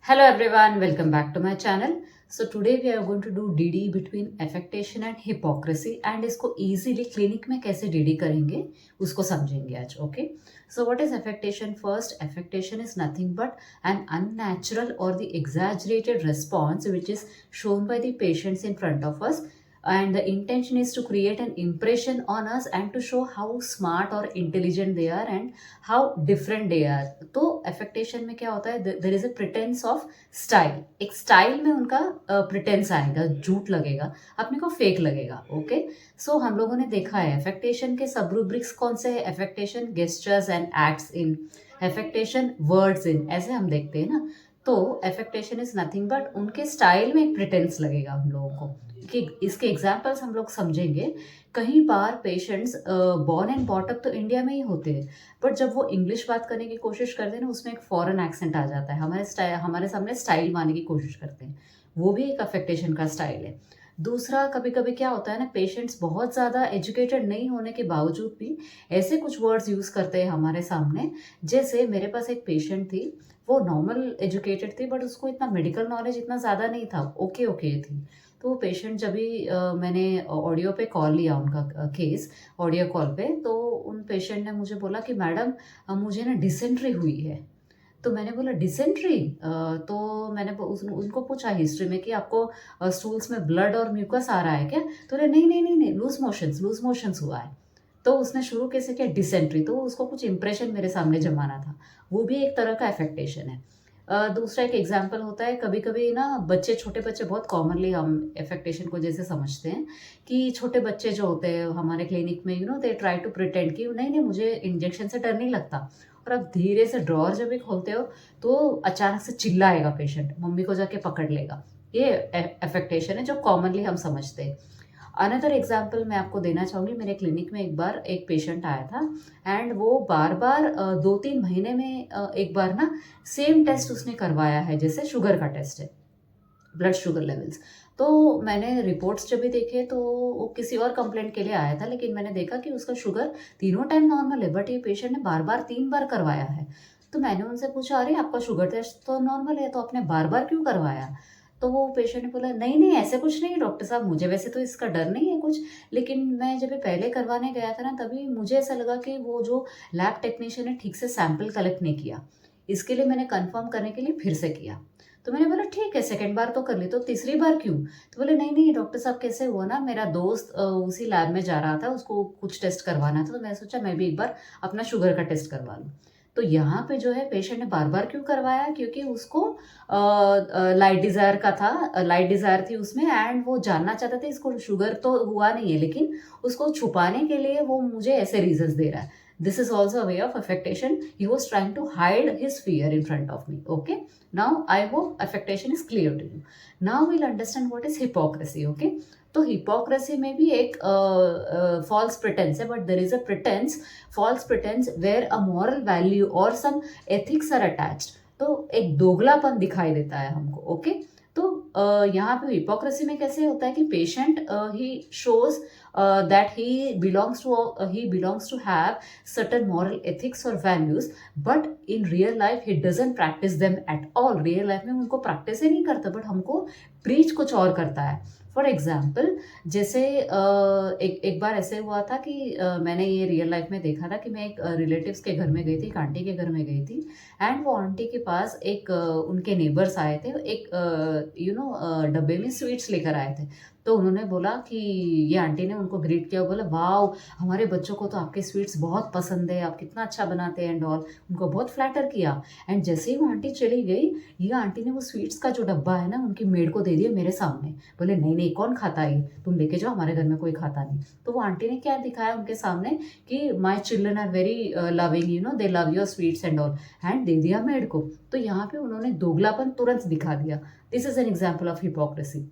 Hello everyone, welcome back to my channel. So today we are going to do DD between affectation and hypocrisy and इसको easily clinic में कैसे DD करेंगे उसको समझेंगे आज. Okay, so what is affectation? First, affectation is nothing but an unnatural or the exaggerated response which is shown by the patients in front of us, and the intention is to create an impression on us and to show how smart or intelligent they are and how different they are. तो affectation में क्या होता है, there is a pretense of style. एक style में उनका pretence आएगा, झूठ लगेगा, अपने को फेक लगेगा. ओके, सो हम लोगों ने देखा है अफेक्टेशन के सब रूब्रिक्स कौन से है. Affectation gestures and acts in, affectation words in, ऐसे हम देखते हैं ना. तो अफेक्टेशन इज नथिंग बट उनके स्टाइल में एक प्रिटेंस लगेगा हम लोगों को. कि इसके एग्जाम्पल्स हम लोग समझेंगे. कई बार पेशेंट्स बॉर्न एंड बॉटअप तो इंडिया में ही होते हैं, बट जब वो इंग्लिश बात करने की कोशिश करते हैं ना, उसमें एक फॉरेन एक्सेंट आ जाता है, हमारे सामने स्टाइल मारने की कोशिश करते हैं. वो भी एक अफेक्टेशन का स्टाइल है. दूसरा, कभी कभी क्या होता है ना, पेशेंट्स बहुत ज़्यादा एजुकेटेड नहीं होने के बावजूद भी ऐसे कुछ वर्ड्स यूज़ करते हैं हमारे सामने. जैसे मेरे पास एक पेशेंट थी, वो नॉर्मल एजुकेटेड थी बट उसको इतना मेडिकल नॉलेज इतना ज़्यादा नहीं था, ओके ओके थी. तो वो पेशेंट जब भी मैंने ऑडियो पे कॉल लिया उनका केस, ऑडियो कॉल पे, तो उन पेशेंट ने मुझे बोला कि मैडम मुझे ना डिसेंट्री हुई है. तो मैंने बोला डिसेंट्री, तो मैंने उनको पूछा हिस्ट्री में कि आपको स्टूल्स में ब्लड और म्यूकस आ रहा है क्या. तो बोले नहीं नहीं नहीं नहीं, लूज मोशंस हुआ है. तो उसने शुरू कैसे किया, डिसेंट्री. तो उसको कुछ इंप्रेशन मेरे सामने जमाना था. वो भी एक तरह का अफेक्टेशन है. दूसरा एक एग्जाम्पल होता है, कभी कभी ना बच्चे, छोटे बच्चे, बहुत कॉमनली हम अफेक्टेशन को जैसे समझते हैं कि छोटे बच्चे जो होते हैं हमारे क्लिनिक में, दे ट्राई टू प्रिटेंड कि नहीं नहीं मुझे इंजेक्शन से डर नहीं लगता. और अब धीरे से ड्रॉर जब भी खोलते हो तो अचानक से चिल्लाएगा पेशेंट, मम्मी को जाके पकड़ लेगा. ये अफेक्टेशन है जो कॉमनली हम समझते हैं. अनदर एग्जाम्पल मैं आपको देना चाहूँगी. मेरे क्लिनिक में एक बार एक पेशेंट आया था एंड वो बार बार 2-3 महीने में एक बार ना सेम टेस्ट उसने करवाया है, जैसे शुगर का टेस्ट है, ब्लड शुगर लेवल्स. तो मैंने रिपोर्ट्स जब भी देखे तो वो किसी और कंप्लेंट के लिए आया था, लेकिन मैंने देखा कि उसका शुगर तीनों टाइम नॉर्मल है, बट ये पेशेंट ने बार बार 3 बार करवाया है. तो मैंने उनसे पूछा, अरे आपका शुगर टेस्ट तो नॉर्मल है, तो आपने बार बार क्यों करवाया. तो वो पेशेंट ने बोला, नहीं नहीं ऐसे कुछ नहीं डॉक्टर साहब, मुझे वैसे तो इसका डर नहीं है कुछ, लेकिन मैं जब पहले करवाने गया था ना, तभी मुझे ऐसा लगा कि वो जो लैब टेक्नीशियन ने ठीक से सैंपल कलेक्ट नहीं किया. इसके लिए मैंने कंफर्म करने के लिए फिर से किया. तो मैंने बोला ठीक है, सेकंड बार तो कर ली, तो तीसरी बार क्यों. तो बोले नहीं नहीं डॉक्टर साहब, कैसे हुआ ना, मेरा दोस्त उसी लैब में जा रहा था, उसको कुछ टेस्ट करवाना था, तो मैं सोचा मैं भी एक बार अपना शुगर का टेस्ट करवा लूँ. तो यहाँ पे जो है पेशेंट ने बार बार क्यों करवाया, क्योंकि उसको लाइट डिज़ायर का था, लाइट डिज़ायर थी उसमें, एंड वो जानना चाहता था इसको शुगर तो हुआ नहीं है, लेकिन उसको छुपाने के लिए वो मुझे ऐसे रीजंस दे रहा है. This is also a way of affectation. He was trying to hide his fear in front of me. Okay. Now I hope affectation is clear to you. Now we'll understand what is hypocrisy. Okay. तो hypocrisy में भी एक false pretense है, but there is a pretense, false pretense where a moral value or some ethics are attached. तो एक दोगलापन दिखाई देता है हमको. ओके. तो यहाँ पे हिपोक्रेसी में कैसे होता है कि patient he shows that he belongs to have certain moral ethics or values, but in real life he doesn't practice them at all. Real life में उनको प्रैक्टिस ही नहीं करता, बट हमको प्रीच कुछ और करता है. फॉर एग्जाम्पल, जैसे एक बार ऐसे हुआ था कि मैंने ये रियल लाइफ में देखा था कि मैं एक रिलेटिव्स के घर में गई थी, एक आंटी के घर में गई थी, एंड वो आंटी के पास एक उनके नेबर्स आए थे, एक डब्बे में स्वीट्स लेकर आए थे. तो उन्होंने बोला कि ये आंटी ने उनको ग्रीट किया, बोला वाओ हमारे बच्चों को तो आपके स्वीट्स बहुत पसंद है, आप कितना अच्छा बनाते हैं एंड ऑल, उनको बहुत फ्लैटर किया. एंड जैसे ही वो आंटी चली गई, ये आंटी ने वो स्वीट्स का जो डब्बा है ना उनकी मेड को दे दिया मेरे सामने. बोले नहीं नहीं कौन खाता है, तुम लेके जाओ, हमारे घर में कोई खाता नहीं. तो वो आंटी ने क्या दिखाया उनके सामने कि my children are very loving, they love your sweets and all, and they दिया मेड को. तो यहाँ पे उन्होंने दोगलापन तुरंत दिखा दिया. This is an example of hypocrisy.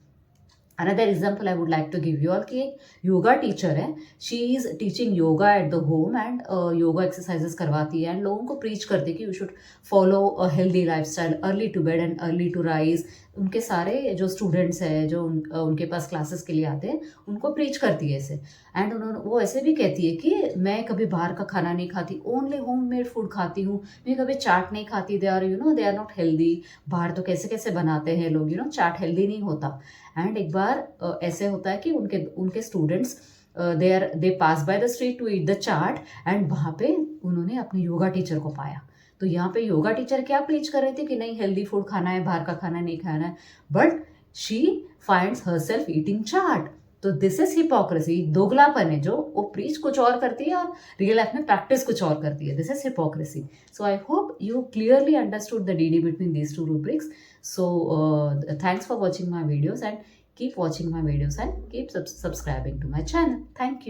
Another example I would like to give you all कि एक योगा टीचर है, she is teaching yoga at the home and yoga exercises करवाती है एंड लोगों को प्रीच करती है कि you should follow a healthy lifestyle, early to bed and early to rise, उनके सारे जो स्टूडेंट्स हैं जो उनके पास क्लासेस के लिए आते हैं उनको प्रीच करती है ऐसे। एंड उन्होंने वो ऐसे भी कहती है कि मैं कभी बाहर का खाना नहीं खाती, ओनली होममेड फूड खाती हूँ, मैं कभी चाट नहीं खाती, they are they are not healthy. बाहर तो कैसे कैसे बनाते हैं लोग, चाट हेल्दी नहीं होता। एंड एक बार ऐसे होता है कि उनके उनके students they pass by the street to eat the chaat, and वहाँ पे उन्होंने अपने योगा टीचर को पाया। तो यहाँ पे योगा टीचर क्या प्रीच कर रहे थे कि नहीं हेल्दी फूड खाना है, बाहर का खाना नहीं खाना है, but she finds herself eating chaat. तो दिस इज हिपोक्रेसी, दोगलापन है, जो वो प्रीच कुछ और करती है और रियल लाइफ में प्रैक्टिस कुछ और करती है। This is hypocrisy. So I hope you clearly understood the DD between these two rubrics. So thanks for watching my videos, and keep watching my videos and keep subscribing to my channel. Thank you.